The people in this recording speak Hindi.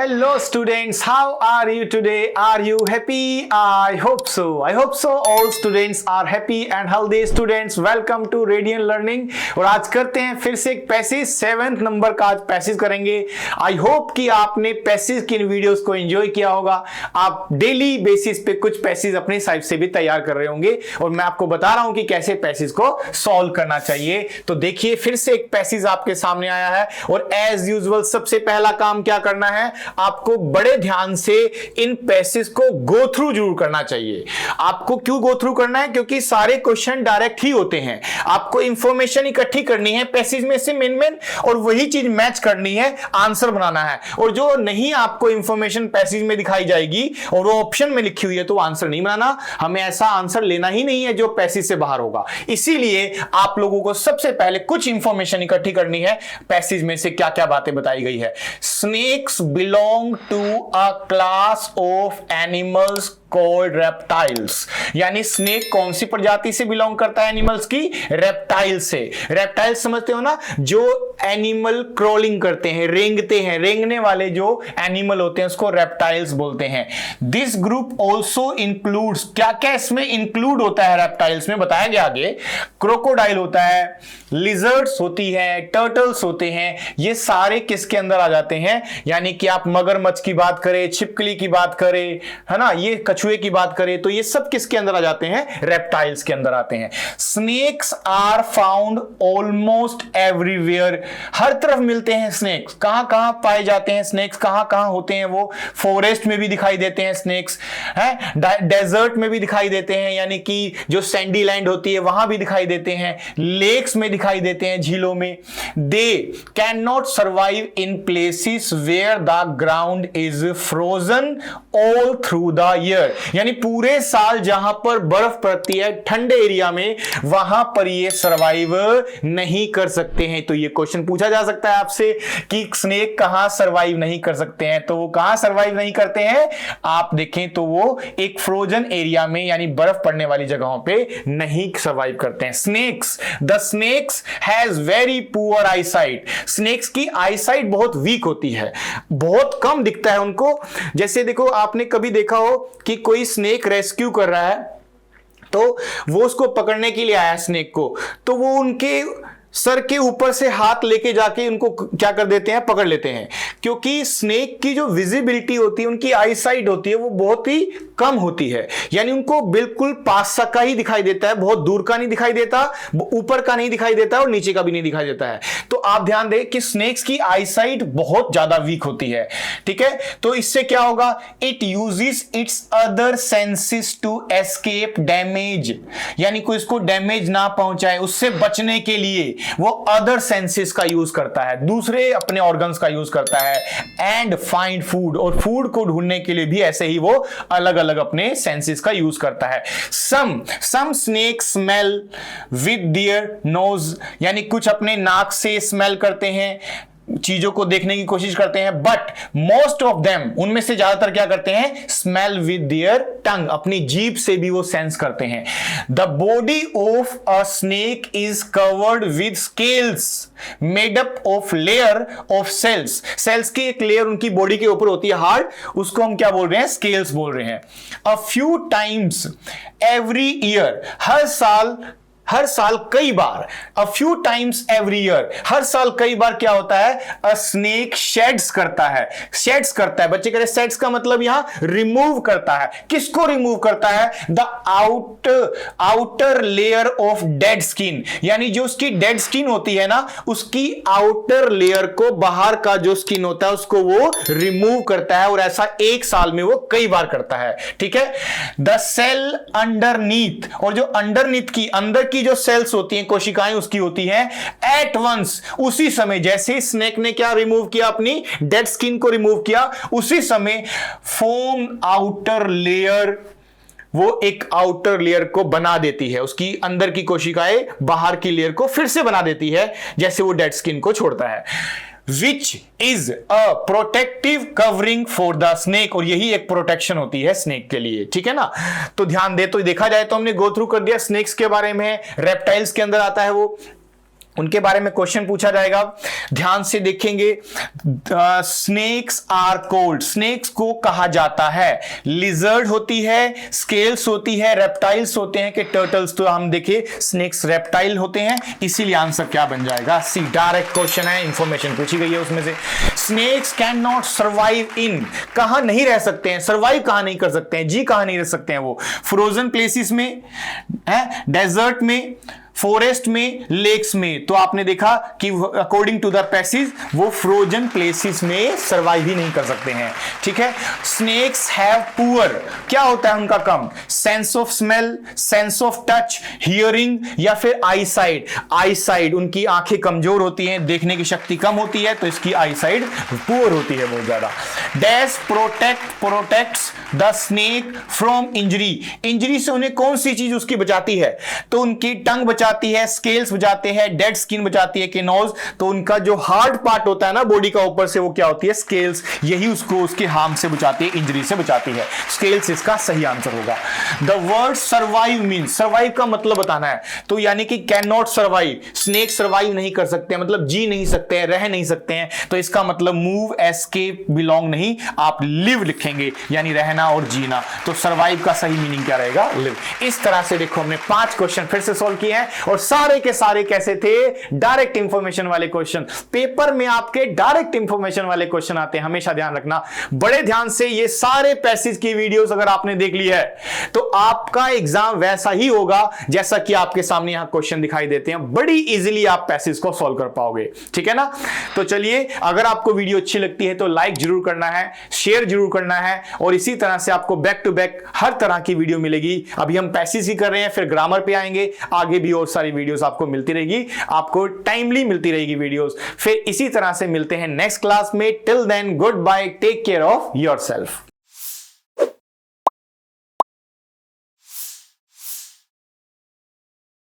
Hello students, how are you today? Are you happy? I hope so. I hope so. All students are happy and healthy. Students, welcome to Radiant Learning. और आज करते हैं फिर से एक पैसेज 7th नंबर का आज पैसेज करेंगे. आई होप कि आपने पैसेज की इन वीडियोस को एंजॉय किया होगा. आप डेली बेसिस पे कुछ पैसेज अपने साइड से भी तैयार कर रहे होंगे और मैं आपको बता रहा हूं कि कैसे पैसेज को सॉल्व करना चाहिए. तो देखिए फिर से एक पैसेज आपके सामने आया है और एज यूजुअल सबसे पहला काम क्या करना है, आपको बड़े ध्यान से इन पैसेज को गो थ्रू जरूर करना चाहिए. आपको क्यों गो थ्रू करना है? क्योंकि सारे क्वेश्चन डायरेक्ट ही होते हैं. आपको इंफॉर्मेशन इकट्ठी करनी है पैसेज में से मेन और वही चीज मैच करनी है, आंसर बनाना है. और जो नहीं आपको इंफॉर्मेशन पैसेज में दिखाई जाएगी और वो ऑप्शन में लिखी हुई है तो आंसर नहीं बनाना. हमें ऐसा आंसर लेना ही नहीं है जो पैसेज से बाहर होगा. इसीलिए आप लोगों को सबसे पहले कुछ इंफॉर्मेशन इकट्ठी करनी है पैसेज में से क्या क्या बातें बताई गई है. Snakes belong to a class of animals called reptiles. यानी स्नेक कौन सी प्रजाति से बिलोंग करता है? एनिमल्स की रेप्टाइल से. रेप्टाइल समझते हो ना, जो एनिमल क्रॉलिंग करते हैं, रेंगते हैं, रेंगने वाले जो एनिमल होते हैं उसको रेप्टाइल्स बोलते हैं. दिस ग्रुप ऑल्सो इंक्लूड्स, क्या क्या इसमें इंक्लूड होता है रेप्टाइल्स में बताया गया आगे. क्रोकोडाइल होता है, लिजर्ड्स होती है, टर्टल्स होते हैं. ये सारे किसके अंदर आ जाते हैं? यानी कि आप मगरमच्छ की बात करें, छिपकली की बात करें, है ना, ये कछुए की बात करें तो ये सब किसके अंदर आ जाते हैं? रेप्टाइल्स के अंदर आते हैं. Snakes are found almost everywhere. हर तरफ मिलते हैं स्नेक्स. कहां कहां पाए जाते हैं स्नेक्स? कहां कहां होते हैं वो? फॉरेस्ट में भी दिखाई देते हैं स्नेक्स, है, डेजर्ट में भी दिखाई देते हैं, यानी कि जो सैंडी लैंड होती है वहां भी दिखाई देते हैं, लेक्स में दिखाई देते हैं, झीलों में. They can not survive in places where the ground is frozen all through the year. यानी पूरे साल जहां पर बर्फ पड़ती है ठंडे एरिया में, वहां पर ये सर्वाइव नहीं कर सकते हैं. तो ये क्वेश्चन पूछा जा सकता है आपसे कि स्नेक कहां सर्वाइव नहीं कर सकते हैं. तो वो कहां सर्वाइव नहीं करते हैं? आप देखें तो वो एक फ्रोजन एरिया में यानी बर्फ पड़ने वाली जगहों पे नहीं सर्वाइव करते हैं. Snakes, the snakes has very poor eyesight. Snakes की आईसाइट बहुत वीक होती है, बहुत कम दिखता है उनको. जैसे देखो, आपने कभी देखा हो कि कोई स्नेक रेस्क्यू कर रहा है तो वो उसको पकड़ने के लिए आया स्नेक को, तो वो उनके सर के ऊपर से हाथ लेके जाके उनको क्या कर देते हैं? पकड़ लेते हैं. क्योंकि स्नेक की जो विजिबिलिटी होती है, उनकी आईसाइट होती है, वो बहुत ही कम होती है. यानी उनको बिल्कुल पास का ही दिखाई देता है, बहुत दूर का नहीं दिखाई देता, ऊपर का नहीं दिखाई देता और नीचे का भी नहीं दिखाई देता है. तो आप ध्यान दें कि स्नेक्स की आईसाइट बहुत ज्यादा वीक होती है. ठीक है, तो इससे क्या होगा? It uses its other senses to escape damage. यानी कोई इसको डैमेज ना पहुंचाए, उससे बचने के लिए वो अदर सेंसेस का यूज करता है, दूसरे अपने ऑर्गन्स का यूज करता है. एंड फाइंड फूड, और फूड को ढूंढने के लिए भी ऐसे ही वो अलग अलग अपने सेंसेस का यूज करता है. Some snake smell with their nose. यानी कुछ अपने नाक से स्मेल करते हैं, चीजों को देखने की कोशिश करते हैं. बट मोस्ट ऑफ देम, उनमें से ज्यादातर क्या करते हैं? Smell with their tongue. अपनी जीभ से भी वो सेंस करते हैं. The body of a snake is covered with scales made up of layer of cells. Cells की एक लेयर उनकी बॉडी के ऊपर होती है, हार्ड, उसको हम क्या बोल रहे हैं? स्केल्स बोल रहे हैं. A few times every year. हर साल कई बार. A few times every year, हर साल कई बार क्या होता है? अ स्नेक शेड्स करता है. शेड्स करता है, बच्चे कह रहे शेड्स का मतलब यहां रिमूव करता है. किसको रिमूव करता है? The outer layer of dead skin. यानी जो उसकी डेड स्किन होती है ना, उसकी आउटर लेयर को, बाहर का जो स्किन होता है उसको वो रिमूव करता है. और ऐसा एक साल में वो कई बार करता है. ठीक है. द सेल अंडरनीथ, और जो अंडरनीथ की, अंदर की जो सेल्स होती हैं, कोशिकाएं उसकी होती हैं, एट वंस, उसी समय, जैसे स्नेक ने क्या रिमूव किया? अपनी डेड स्किन को रिमूव किया, उसी समय फोम आउटर लेयर, वो एक आउटर लेयर को बना देती है. उसकी अंदर की कोशिकाएं बाहर की लेयर को फिर से बना देती है जैसे वो डेड स्किन को छोड़ता है. Which is a protective covering for the snake. और यही एक प्रोटेक्शन होती है स्नेक के लिए. ठीक है ना. तो ध्यान दे, तो देखा जाए तो हमने गो थ्रू कर दिया स्नेक्स के बारे में, रेप्टाइल्स के अंदर आता है वो. उनके बारे में क्वेश्चन पूछा जाएगा। ध्यान से देखेंगे। स्नेक्स आर कोल्ड, स्नेक्स को कहा जाता है, लिजर्ड होती है, स्केल्स होती है, रेप्टाइल्स होते हैं कि टर्टल्स, तो हम देखिए स्नेक्स रेप्टाइल होते हैं, इसीलिए आंसर क्या बन जाएगा? सी। डायरेक्ट क्वेश्चन है, इंफॉर्मेशन पूछी गई है उसमें से। Snakes can not survive in, कहां नहीं रह सकते हैं, सर्वाइव कहां नहीं कर सकते हैं, जी कहां नहीं रह सकते हैं वो? फ्रोजन प्लेसेस में, डेजर्ट में, फॉरेस्ट में, लेक्स में। तो आपने देखा कि अकॉर्डिंग टू द पैसेज वो फ्रोजन प्लेसेस में सर्वाइव ही नहीं कर सकते हैं, ठीक है। स्नेक्स हैव पुअर, क्या होता है उनका कम? Sense of smell, sense of touch, hearing या फिर आई साइट। आई साइट, उनकी आंखें कमजोर होती हैं, देखने की शक्ति कम होती है, तो इसकी आई साइट पुअर होती है बहुत ज्यादा। Dash protects the snake from injury, injury से उन्हें कौन सी चीज उसकी बचाती है? तो उनकी टंग बचाती है, स्केल्स बचाते हैं, डेड स्किन बचाती है, केनोज, तो उनका जो हार्ड पार्ट होता है ना बॉडी का ऊपर से, वो क्या होती है? स्केल्स, यही उसको उसके हार्म से बचाती है, इंजरी से बचाती है। स्केल्स इसका सही आंसर होगा। The word survive means, survive का मतलब बताना है, तो यानी कि can not survive, snake survive नहीं कर सकते, मतलब जी नहीं सकते हैं, रह नहीं सकते हैं, तो इसका मतलब मूव, एस्केप, बिलोंग नहीं, आप लिव लिखेंगे, यानी रहना और जीना। तो सर्वाइव का सही मीनिंग क्या रहेगा? लिव। इस तरह से देखो हमने 5 क्वेश्चन फिर से सॉल्व किए हैं, और सारे के सारे कैसे थे? डायरेक्ट इंफॉर्मेशन वाले क्वेश्चन। पेपर में आपके डायरेक्ट इंफॉर्मेशन वाले क्वेश्चन आते हैं, हमेशा ध्यान रखना बड़े ध्यान से। ये सारे पैसेज की वीडियोस अगर आपने देख ली है तो आपका एग्जाम वैसा ही होगा जैसा कि आपके सामने यहां क्वेश्चन दिखाई देते हैं, बड़ी इजीली आप पैसेज को सॉल्व कर पाओगे, ठीक है ना। तो चलिए, अगर आपको वीडियो अच्छी लगती है तो लाइक जरूर करना है, शेयर जरूर करना है, और इसी तरह से आपको बैक टू बैक हर तरह की वीडियो मिलेगी। अभी हम पैसेज ही कर रहे हैं, फिर ग्रामर पे आएंगे, आगे भी और सारी वीडियोस आपको मिलती रहेगी, आपको टाइमली मिलती रहेगी वीडियोस। फिर इसी तरह से मिलते हैं नेक्स्ट क्लास में। Till then, good bye, take care of yourself.